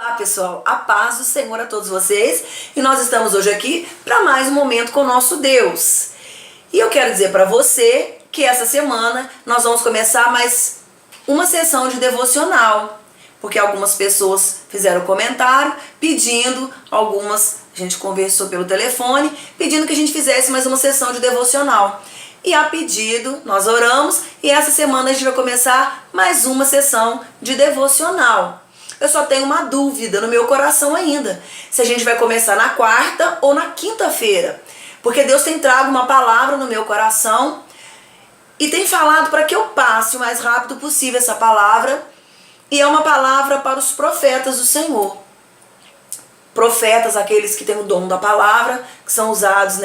Olá pessoal, a paz do Senhor a todos vocês, e nós estamos hoje aqui para mais um momento com o nosso Deus. E eu quero dizer para você que essa semana nós vamos começar mais uma sessão de devocional, porque algumas pessoas fizeram comentário pedindo, algumas a gente conversou pelo telefone, pedindo que a gente fizesse mais uma sessão de devocional. E a pedido, nós oramos e essa semana a gente vai começar mais uma sessão de devocional. Eu só tenho uma dúvida no meu coração ainda, se a gente vai começar na quarta ou na quinta-feira. Porque Deus tem trago uma palavra no meu coração e tem falado para que eu passe o mais rápido possível essa palavra. E é uma palavra para os profetas do Senhor. Profetas, aqueles que têm o dom da palavra, que são usados,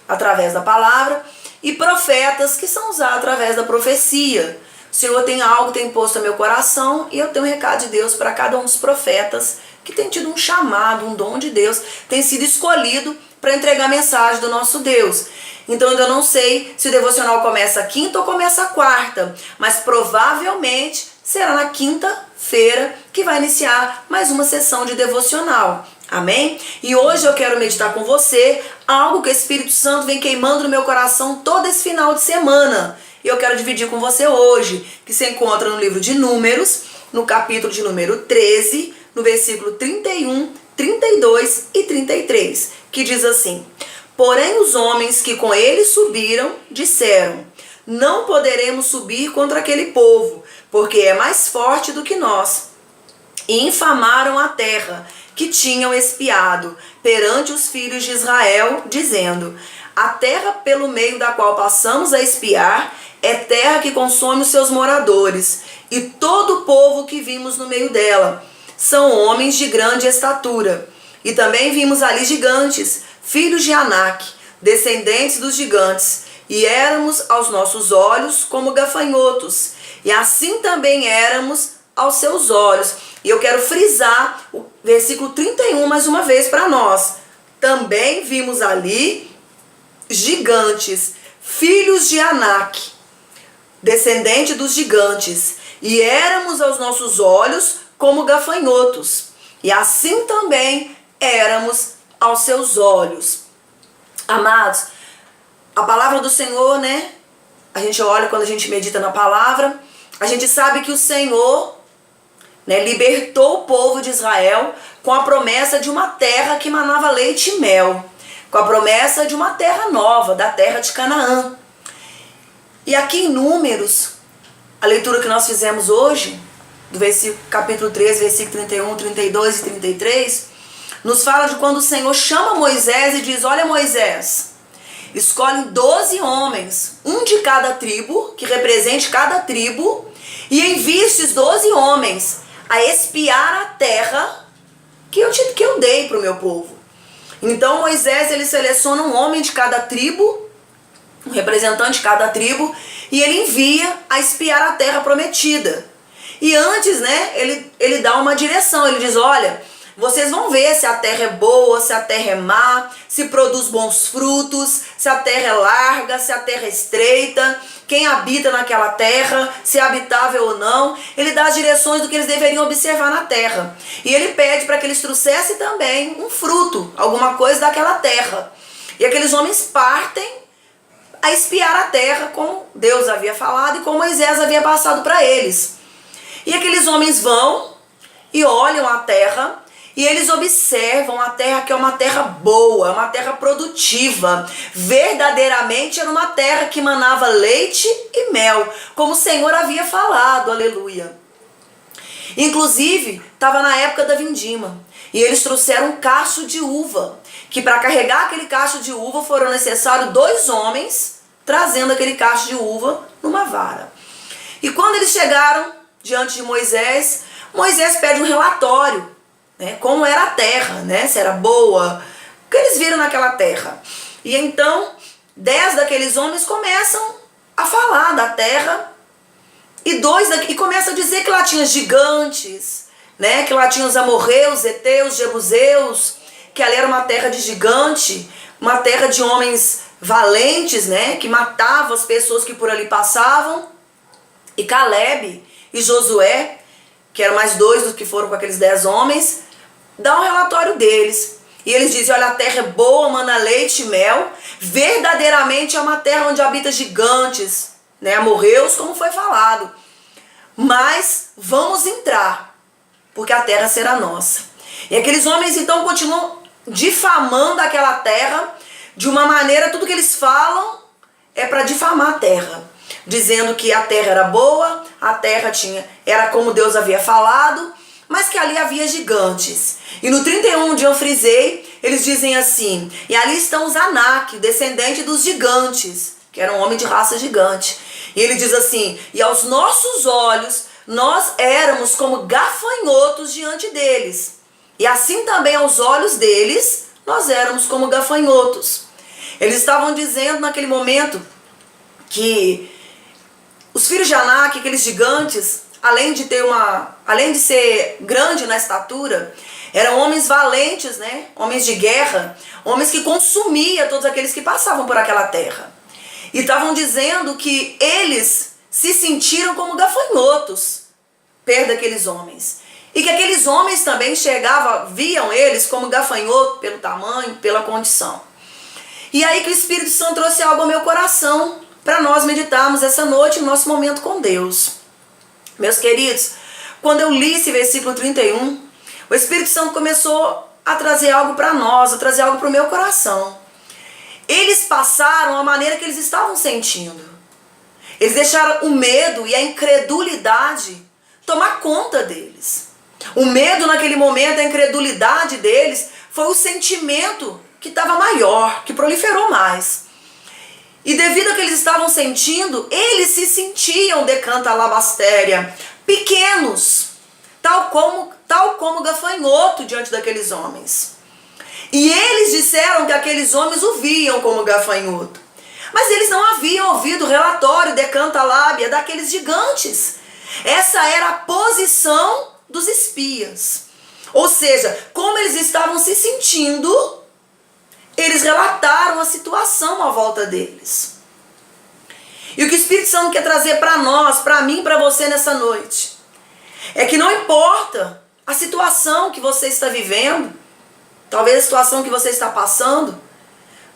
através da palavra. E profetas que são usados através da profecia. O Senhor tem algo, tem posto no meu coração, e eu tenho um recado de Deus para cada um dos profetas que tem tido um chamado, um dom de Deus, tem sido escolhido para entregar a mensagem do nosso Deus. Então eu ainda não sei se o devocional começa a quinta ou começa a quarta, mas provavelmente será na quinta-feira que vai iniciar mais uma sessão de devocional. Amém? E hoje eu quero meditar com você algo que o Espírito Santo vem queimando no meu coração todo esse final de semana. E eu quero dividir com você hoje, que se encontra no livro de Números, no capítulo de número 13, no versículo 31, 32 e 33, que diz assim: Porém os homens que com ele subiram, disseram, não poderemos subir contra aquele povo, porque é mais forte do que nós. E infamaram a terra que tinham espiado perante os filhos de Israel, dizendo, a terra pelo meio da qual passamos a espiar é terra que consome os seus moradores, e todo o povo que vimos no meio dela são homens de grande estatura. E também vimos ali gigantes, filhos de Anak, descendentes dos gigantes, e éramos aos nossos olhos como gafanhotos, e assim também éramos aos seus olhos. E eu quero frisar o versículo 31 mais uma vez para nós. Também vimos ali gigantes, filhos de Anak, descendente dos gigantes, e éramos aos nossos olhos como gafanhotos, e assim também éramos aos seus olhos. Amados, a palavra do Senhor, a gente olha quando a gente medita na palavra, a gente sabe que o Senhor, libertou o povo de Israel com a promessa de uma terra que manava leite e mel, com a promessa de uma terra nova, da terra de Canaã. E aqui em Números, a leitura que nós fizemos hoje, do capítulo 13, versículo 31, 32 e 33, nos fala de quando o Senhor chama Moisés e diz, olha Moisés, escolhe 12 homens, um de cada tribo, que represente cada tribo, e envie esses 12 homens a espiar a terra que eu dei para o meu povo. Então Moisés, ele seleciona um homem de cada tribo, um representante de cada tribo, e ele envia a espiar a terra prometida. E antes, ele dá uma direção, ele diz, olha, vocês vão ver se a terra é boa, se a terra é má, se produz bons frutos, se a terra é larga, se a terra é estreita, quem habita naquela terra, se é habitável ou não. Ele dá as direções do que eles deveriam observar na terra. E ele pede para que eles trouxessem também um fruto, alguma coisa daquela terra. E aqueles homens partem a espiar a terra, como Deus havia falado e como Moisés havia passado para eles. E aqueles homens vão e olham a terra, e eles observam a terra, que é uma terra boa, uma terra produtiva. Verdadeiramente era uma terra que manava leite e mel, como o Senhor havia falado, aleluia. Inclusive, estava na época da vindima, e eles trouxeram um cacho de uva, que para carregar aquele cacho de uva foram necessários 2 homens, trazendo aquele cacho de uva numa vara. E quando eles chegaram diante de Moisés, Moisés pede um relatório, como era a terra, se era boa, o que eles viram naquela terra. E então 10 daqueles homens começam a falar da terra, e começam a dizer que lá tinha gigantes, que lá tinha os amorreus, heteus, jebuseus, que ali era uma terra de gigante, uma terra de homens valentes, que matavam as pessoas que por ali passavam. E Caleb e Josué, que eram mais 2 dos que foram com aqueles 10 homens, dá um relatório deles. E eles dizem, olha, a terra é boa, mana leite e mel, verdadeiramente é uma terra onde habita gigantes, né, amorreus, como foi falado. Mas vamos entrar, porque a terra será nossa. E aqueles homens então continuam difamando aquela terra de uma maneira, tudo que eles falam é para difamar a terra, dizendo que a terra era boa, a terra era como Deus havia falado, mas que ali havia gigantes. E no 31 de Anfrisei, eles dizem assim, e ali estão os Anak, descendente dos gigantes, que era um homem de raça gigante. E ele diz assim, e aos nossos olhos, nós éramos como gafanhotos diante deles. E assim também aos olhos deles, nós éramos como gafanhotos. Eles estavam dizendo naquele momento que os filhos de Anak, aqueles gigantes, além de ser grande na estatura, eram homens valentes, né? Homens de guerra, homens que consumiam todos aqueles que passavam por aquela terra. E estavam dizendo que eles se sentiram como gafanhotos perto daqueles homens. E que aqueles homens também viam eles como gafanhoto pelo tamanho, pela condição. E aí que o Espírito Santo trouxe algo ao meu coração para nós meditarmos essa noite no nosso momento com Deus. Meus queridos, quando eu li esse versículo 31, o Espírito Santo começou a trazer algo para nós, a trazer algo para o meu coração. Eles passaram a maneira que eles estavam sentindo. Eles deixaram o medo e a incredulidade tomar conta deles. O medo naquele momento, a incredulidade deles, foi o sentimento que estava maior, que proliferou mais. E devido ao que eles estavam sentindo, eles se sentiam decanta labastéria, pequenos, tal como gafanhoto diante daqueles homens. E eles disseram que aqueles homens o viam como gafanhoto. Mas eles não haviam ouvido o relatório decanta lábia daqueles gigantes. Essa era a posição dos espias. Ou seja, como eles estavam se sentindo, eles relataram a situação à volta deles. E o que o Espírito Santo quer trazer para nós, para mim e para você nessa noite, é que não importa a situação que você está vivendo, talvez a situação que você está passando,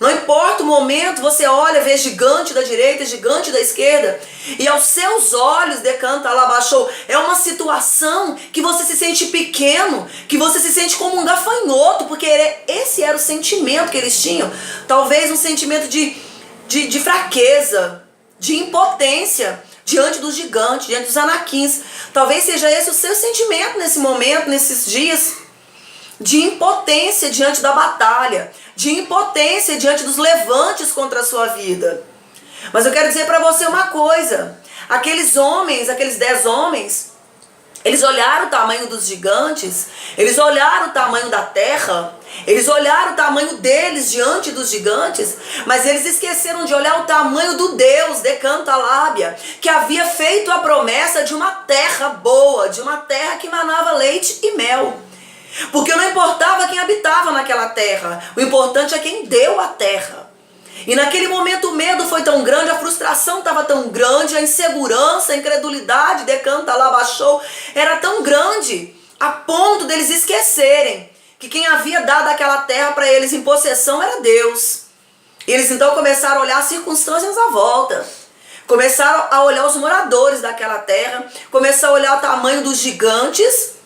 não importa o momento, você olha, vê gigante da direita, gigante da esquerda, e aos seus olhos, decanta alabaxou, é uma situação que você se sente pequeno, que você se sente como um gafanhoto, porque esse era o sentimento que eles tinham. Talvez um sentimento de fraqueza, de impotência diante dos gigantes, diante dos anaquins. Talvez seja esse o seu sentimento nesse momento, nesses dias, de impotência diante da batalha, de impotência diante dos levantes contra a sua vida. Mas eu quero dizer para você uma coisa, aqueles 10 homens, eles olharam o tamanho dos gigantes, eles olharam o tamanho da terra, eles olharam o tamanho deles diante dos gigantes, mas eles esqueceram de olhar o tamanho do Deus, decanta lábia, que havia feito a promessa de uma terra boa, de uma terra que manava leite e mel. Porque não importava quem habitava naquela terra, o importante é quem deu a terra. E naquele momento o medo foi tão grande, a frustração estava tão grande, a insegurança, a incredulidade, decanta lá, baixou, era tão grande, a ponto deles esquecerem que quem havia dado aquela terra para eles em possessão era Deus. E eles então começaram a olhar as circunstâncias à volta, começaram a olhar os moradores daquela terra, começaram a olhar o tamanho dos gigantes,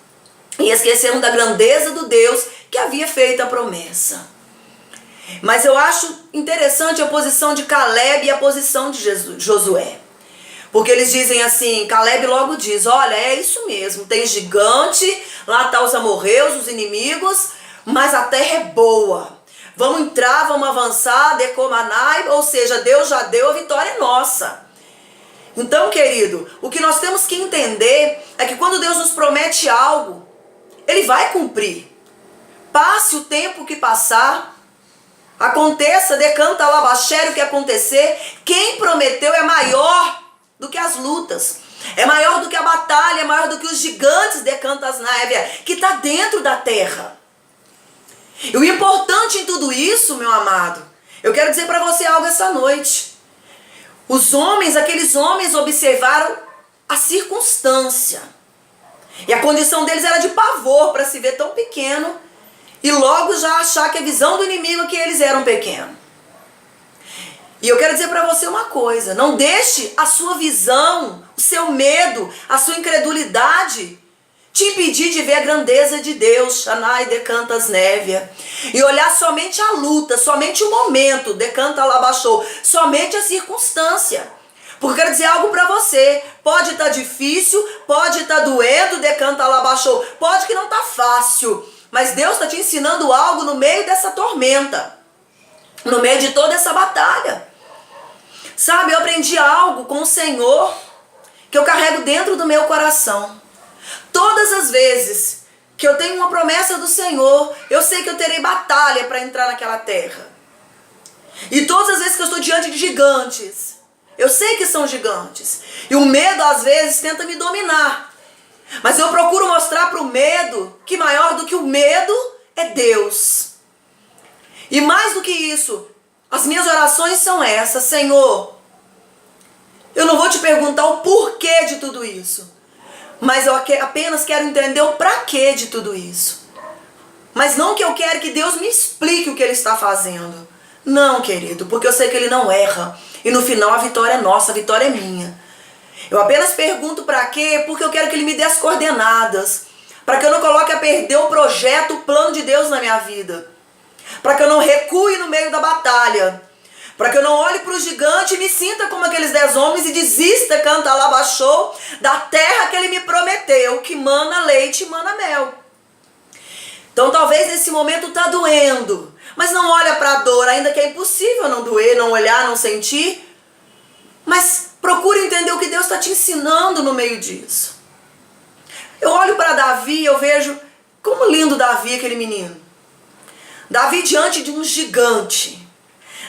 e esqueceram da grandeza do Deus que havia feito a promessa. Mas eu acho interessante a posição de Caleb e a posição de Josué. Porque eles dizem assim, Caleb logo diz, olha, é isso mesmo, tem gigante, lá tá os amorreus, os inimigos, mas a terra é boa. Vamos entrar, vamos avançar, Decomanai, ou seja, Deus já deu, a vitória é nossa. Então, querido, o que nós temos que entender é que quando Deus nos promete algo, Ele vai cumprir. Passe o tempo que passar, aconteça, decanta alabaxere o que acontecer, quem prometeu é maior do que as lutas, é maior do que a batalha, é maior do que os gigantes, decanta as névia, que está dentro da terra. E o importante em tudo isso, meu amado, eu quero dizer para você algo essa noite. Aqueles homens observaram a circunstância. E a condição deles era de pavor para se ver tão pequeno e logo já achar que a visão do inimigo é que eles eram pequenos. E eu quero dizer para você uma coisa, não deixe a sua visão, o seu medo, a sua incredulidade te impedir de ver a grandeza de Deus, Shanai decantas névia, e olhar somente a luta, somente o momento, decanta labachou, somente a circunstância. Porque eu quero dizer algo para você, pode estar difícil, pode estar doendo, decanta labachou, pode que não está fácil, mas Deus está te ensinando algo no meio dessa tormenta, no meio de toda essa batalha. Sabe, eu aprendi algo com o Senhor que eu carrego dentro do meu coração. Todas as vezes que eu tenho uma promessa do Senhor, eu sei que eu terei batalha para entrar naquela terra. E todas as vezes que eu estou diante de gigantes, eu sei que são gigantes. E o medo às vezes tenta me dominar. Mas eu procuro mostrar para o medo que maior do que o medo é Deus. E mais do que isso, as minhas orações são essas: Senhor, eu não vou te perguntar o porquê de tudo isso, mas eu apenas quero entender o pra quê de tudo isso. Mas não que eu quero que Deus me explique o que Ele está fazendo. Não, querido, porque eu sei que Ele não erra. E no final a vitória é nossa, a vitória é minha. Eu apenas pergunto pra quê, porque eu quero que Ele me dê as coordenadas, para que eu não coloque a perder o projeto, o plano de Deus na minha vida, para que eu não recue no meio da batalha, para que eu não olhe para o gigante e me sinta como aqueles 10 homens e desista, canta lá, baixou, da terra que Ele me prometeu, que mana leite e mana mel. Então talvez nesse momento está doendo, mas não olha para a dor, ainda que é impossível não doer, não olhar, não sentir, mas procure entender o que Deus está te ensinando no meio disso. Eu olho para Davi e eu vejo como lindo Davi, aquele menino. Davi diante de um gigante.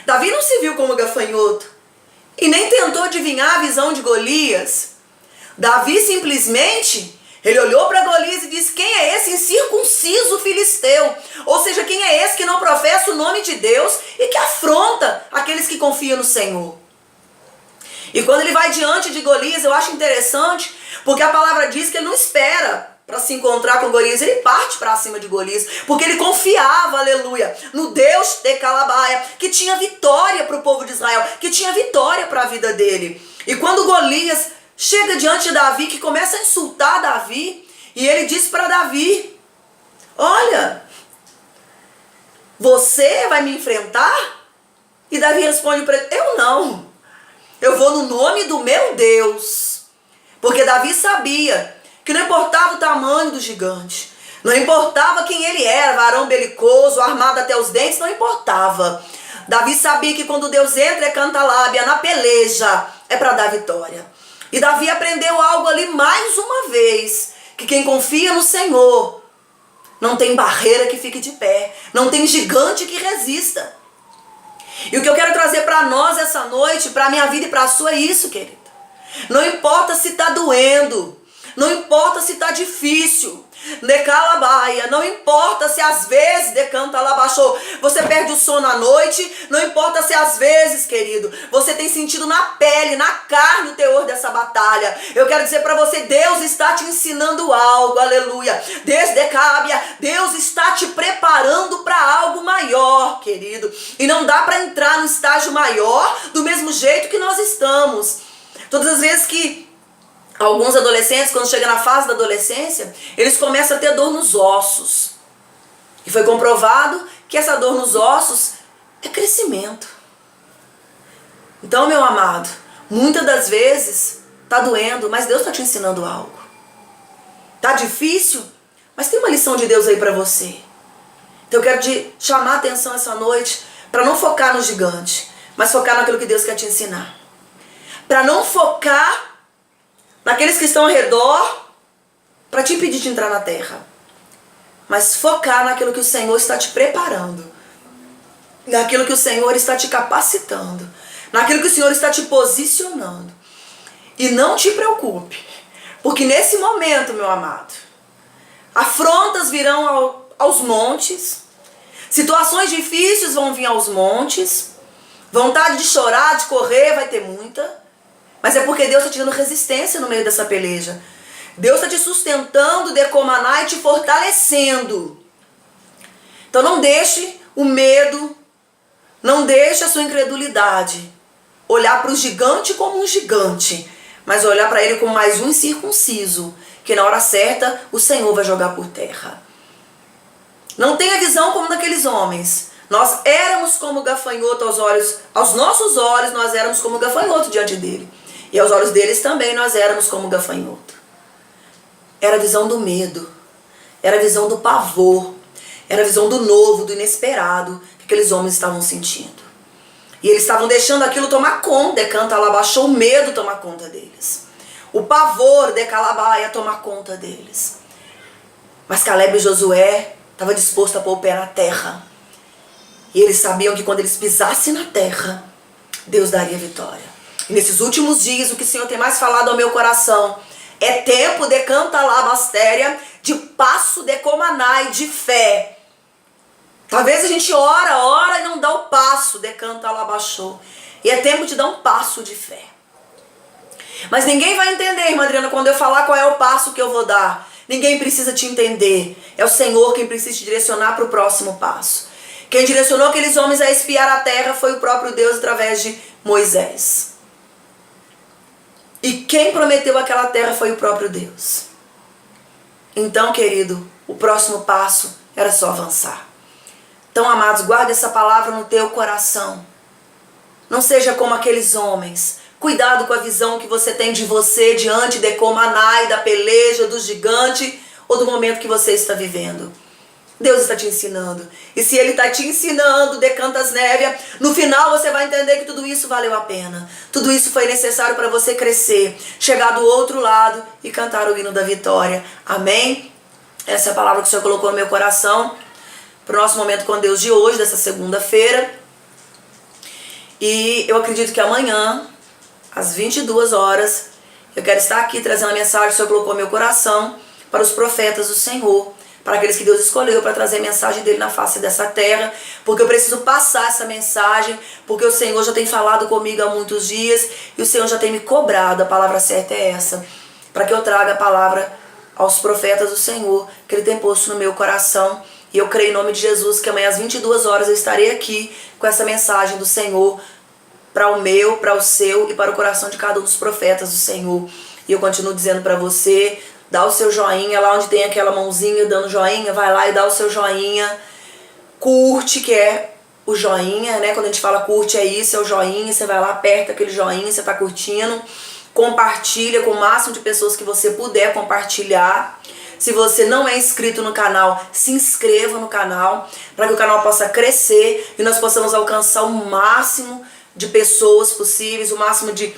Davi não se viu como gafanhoto e nem tentou adivinhar a visão de Golias. Davi simplesmente, ele olhou para Golias e disse: quem é esse incircunciso filisteu? Ou seja, quem é esse que não professa o nome de Deus e que afronta aqueles que confiam no Senhor? E quando ele vai diante de Golias, eu acho interessante, porque a palavra diz que ele não espera para se encontrar com Golias, ele parte para cima de Golias, porque ele confiava, aleluia, no Deus de Calabaia, que tinha vitória para o povo de Israel, que tinha vitória para a vida dele. E quando Golias chega diante de Davi, que começa a insultar Davi, e ele diz para Davi: olha, você vai me enfrentar? E Davi responde para ele: eu não, eu vou no nome do meu Deus. Porque Davi sabia que não importava o tamanho do gigante, não importava quem ele era, varão belicoso, armado até os dentes, não importava. Davi sabia que quando Deus entra, canta lábia, na peleja, é para dar vitória. E Davi aprendeu algo ali mais uma vez, que quem confia no Senhor, não tem barreira que fique de pé, não tem gigante que resista. E o que eu quero trazer para nós essa noite, para a minha vida e para a sua, é isso, querido. Não importa se está doendo, não importa se está difícil, decalabaia, não importa se às vezes, decanta lá baixou, você perde o sono à noite, não importa se às vezes, querido, você tem sentido na pele, na carne o teor dessa batalha. Eu quero dizer para você, Deus está te ensinando algo, aleluia. Desde Cábia, Deus está te preparando para algo maior, querido. E não dá para entrar no estágio maior do mesmo jeito que nós estamos. Todas as vezes que alguns adolescentes, quando chegam na fase da adolescência, eles começam a ter dor nos ossos. E foi comprovado que essa dor nos ossos é crescimento. Então, meu amado, muitas das vezes está doendo, mas Deus está te ensinando algo. Está difícil, mas tem uma lição de Deus aí para você. Então eu quero te chamar a atenção essa noite para não focar no gigante, mas focar naquilo que Deus quer te ensinar. Para não focar naqueles que estão ao redor para te impedir de entrar na terra, mas focar naquilo que o Senhor está te preparando, naquilo que o Senhor está te capacitando, naquilo que o Senhor está te posicionando. E não te preocupe, porque nesse momento, meu amado, afrontas virão aos montes, situações difíceis vão vir aos montes, vontade de chorar, de correr vai ter muita. Mas é porque Deus está te dando resistência no meio dessa peleja. Deus está te sustentando, Decomaná, e te fortalecendo. Então não deixe o medo, não deixe a sua incredulidade olhar para o gigante como um gigante, mas olhar para ele como mais um incircunciso, que na hora certa o Senhor vai jogar por terra. Não tenha visão como daqueles homens. Nós éramos como gafanhoto aos nossos olhos nós éramos como gafanhoto diante dele. E aos olhos deles também nós éramos como gafanhoto. Era a visão do medo, era a visão do pavor, era a visão do novo, do inesperado, que aqueles homens estavam sentindo. E eles estavam deixando aquilo tomar conta, baixou o medo tomar conta deles. O pavor de Calabaia tomar conta deles. Mas Caleb e Josué estavam dispostos a pôr o pé na terra. E eles sabiam que quando eles pisassem na terra, Deus daria vitória. E nesses últimos dias, o que o Senhor tem mais falado ao meu coração é tempo de cantalabastéria, de passo de comanai, de fé. Talvez a gente ora e não dá o passo de cantalabachou. E é tempo de dar um passo de fé. Mas ninguém vai entender, irmã Adriana, quando eu falar qual é o passo que eu vou dar. Ninguém precisa te entender. É o Senhor quem precisa te direcionar para o próximo passo. Quem direcionou aqueles homens a espiar a terra foi o próprio Deus através de Moisés. E quem prometeu aquela terra foi o próprio Deus. Então, querido, o próximo passo era só avançar. Então, amados, guarde essa palavra no teu coração. Não seja como aqueles homens. Cuidado com a visão que você tem de você diante de Comanai, da peleja, do gigante ou do momento que você está vivendo. Deus está te ensinando. E se Ele está te ensinando, decantas névia, no final você vai entender que tudo isso valeu a pena. Tudo isso foi necessário para você crescer, chegar do outro lado e cantar o hino da vitória. Amém? Essa é a palavra que o Senhor colocou no meu coração para o nosso momento com Deus de hoje, dessa segunda-feira. E eu acredito que amanhã, às 22 horas, eu quero estar aqui trazendo a mensagem que o Senhor colocou no meu coração para os profetas do Senhor, para aqueles que Deus escolheu para trazer a mensagem dele na face dessa terra, porque eu preciso passar essa mensagem, porque o Senhor já tem falado comigo há muitos dias e o Senhor já tem me cobrado, a palavra certa é essa, para que eu traga a palavra aos profetas do Senhor, que Ele tem posto no meu coração. E eu creio em nome de Jesus que amanhã às 22 horas eu estarei aqui com essa mensagem do Senhor para o meu, para o seu e para o coração de cada um dos profetas do Senhor. E eu continuo dizendo para você, dá o seu joinha, lá onde tem aquela mãozinha dando joinha, vai lá e dá o seu joinha. Curte, que é o joinha, né? Quando a gente fala curte é isso, é o joinha, você vai lá, aperta aquele joinha, você tá curtindo. Compartilha com o máximo de pessoas que você puder compartilhar. Se você não é inscrito no canal, se inscreva no canal, para que o canal possa crescer e nós possamos alcançar o máximo de pessoas possíveis, o máximo de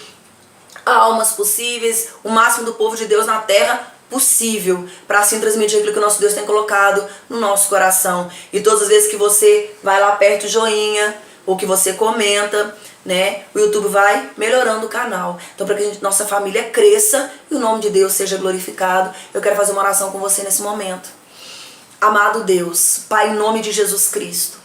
almas possíveis, o máximo do povo de Deus na terra possível, para assim transmitir aquilo que o nosso Deus tem colocado no nosso coração. E todas as vezes que você vai lá perto o joinha, ou que você comenta, né, o YouTube vai melhorando o canal. Então, para que nossa família cresça e o nome de Deus seja glorificado, eu quero fazer uma oração com você nesse momento. Amado Deus, Pai, em nome de Jesus Cristo,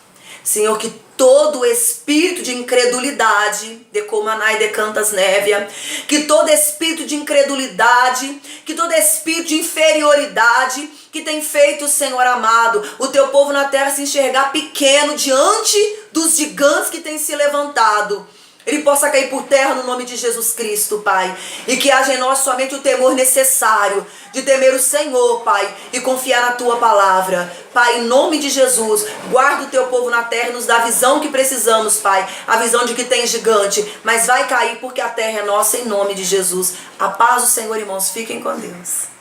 Senhor, que todo espírito de incredulidade, de Comanai, de Cantas Névia, que todo espírito de incredulidade, que todo espírito de inferioridade, que tem feito, Senhor amado, o teu povo na terra se enxergar pequeno diante dos gigantes que têm se levantado, ele possa cair por terra no nome de Jesus Cristo, Pai. E que haja em nós somente o temor necessário de temer o Senhor, Pai, e confiar na Tua palavra. Pai, em nome de Jesus, guarda o Teu povo na terra e nos dá a visão que precisamos, Pai. A visão de que tem gigante, mas vai cair porque a terra é nossa em nome de Jesus. A paz do Senhor, irmãos. Fiquem com Deus.